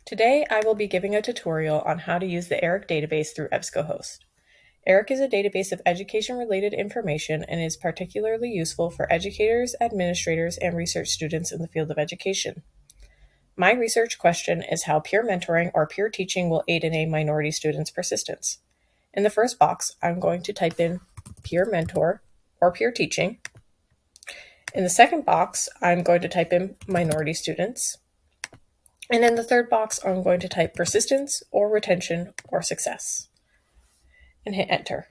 Today, I will be giving a tutorial on how to use the ERIC database through EBSCOhost. ERIC is a database of education-related information and is particularly useful for educators, administrators, and research students in the field of education. My research question is how peer mentoring or peer teaching will aid in a minority student's persistence. In the first box, I'm going to type in peer mentor or peer teaching. In the second box, I'm going to type in minority students. And in the third box, I'm going to type persistence or retention or success and hit enter.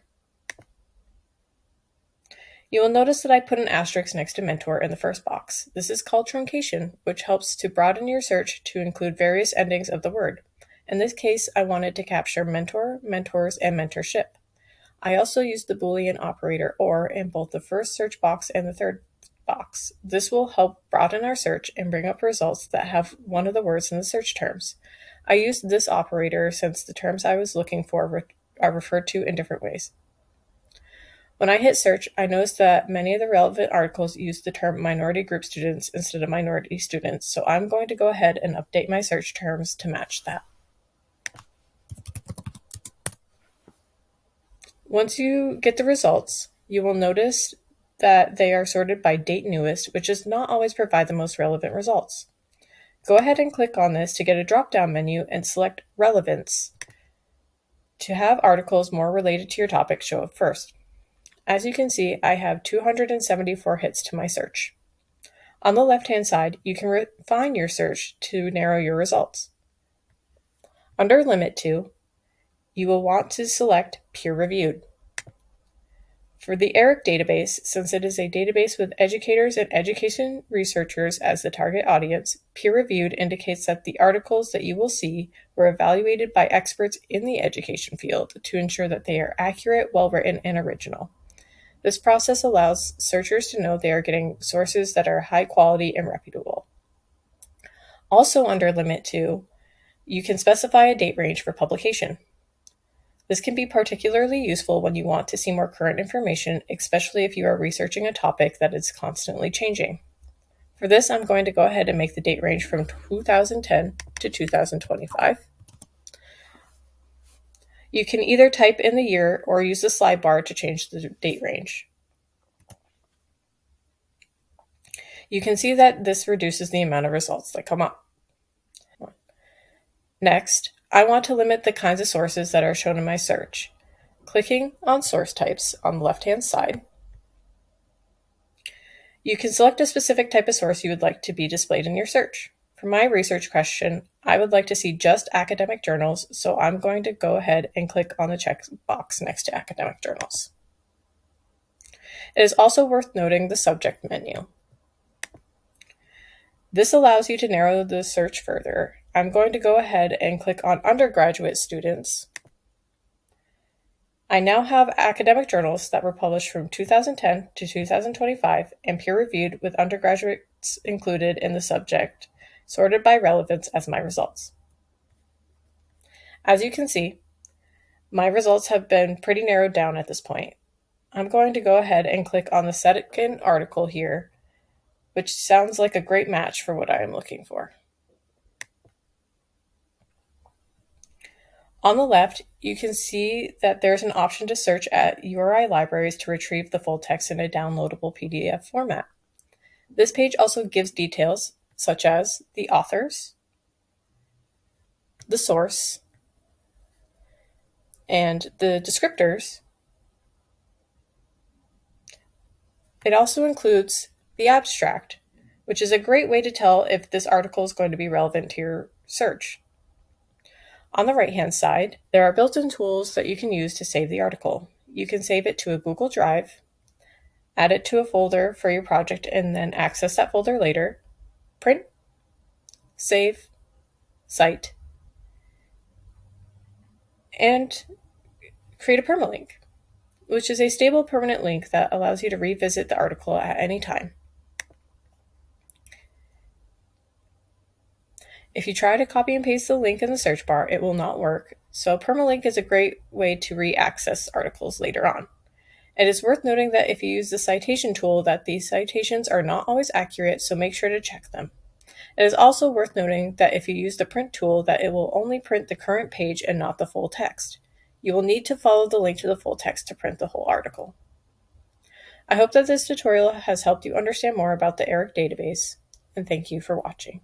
You will notice that I put an asterisk next to mentor in the first box. This is called truncation, which helps to broaden your search to include various endings of the word. In this case, I wanted to capture mentor, mentors, and mentorship. I also used the Boolean operator OR in both the first search box and the third box. This will help broaden our search and bring up results that have one of the words in the search terms. I used this operator since the terms I was looking for are referred to in different ways. When I hit search, I noticed that many of the relevant articles use the term minority group students instead of minority students, so I'm going to go ahead and update my search terms to match that. Once you get the results, you will notice that they are sorted by date newest, which does not always provide the most relevant results. Go ahead and click on this to get a drop-down menu and select Relevance to have articles more related to your topic show up first. As you can see, I have 274 hits to my search. On the left-hand side, you can refine your search to narrow your results. Under Limit To, you will want to select Peer-Reviewed. For the ERIC database, since it is a database with educators and education researchers as the target audience, peer-reviewed indicates that the articles that you will see were evaluated by experts in the education field to ensure that they are accurate, well-written, and original. This process allows searchers to know they are getting sources that are high quality and reputable. Also under Limit To, you can specify a date range for publication. This can be particularly useful when you want to see more current information, especially if you are researching a topic that is constantly changing. For this, I'm going to go ahead and make the date range from 2010 to 2025. You can either type in the year or use the slide bar to change the date range. You can see that this reduces the amount of results that come up. Next, I want to limit the kinds of sources that are shown in my search. Clicking on source types on the left-hand side, you can select a specific type of source you would like to be displayed in your search. For my research question, I would like to see just academic journals, so I'm going to go ahead and click on the checkbox next to academic journals. It is also worth noting the subject menu. This allows you to narrow the search further. I'm going to go ahead and click on undergraduate students. I now have academic journals that were published from 2010 to 2025 and peer-reviewed with undergraduates included in the subject, sorted by relevance as my results. As you can see, my results have been pretty narrowed down at this point. I'm going to go ahead and click on the second article here, which sounds like a great match for what I am looking for. On the left, you can see that there's an option to search at URI libraries to retrieve the full text in a downloadable PDF format. This page also gives details such as the authors, the source, and the descriptors. It also includes the abstract, which is a great way to tell if this article is going to be relevant to your search. On the right-hand side, there are built-in tools that you can use to save the article. You can save it to a Google Drive, add it to a folder for your project, and then access that folder later, print, save, cite, and create a permalink, which is a stable permanent link that allows you to revisit the article at any time. If you try to copy and paste the link in the search bar, it will not work, so a permalink is a great way to re-access articles later on. It is worth noting that if you use the citation tool that these citations are not always accurate, so make sure to check them. It is also worth noting that if you use the print tool, that it will only print the current page and not the full text. You will need to follow the link to the full text to print the whole article. I hope that this tutorial has helped you understand more about the ERIC database, and thank you for watching.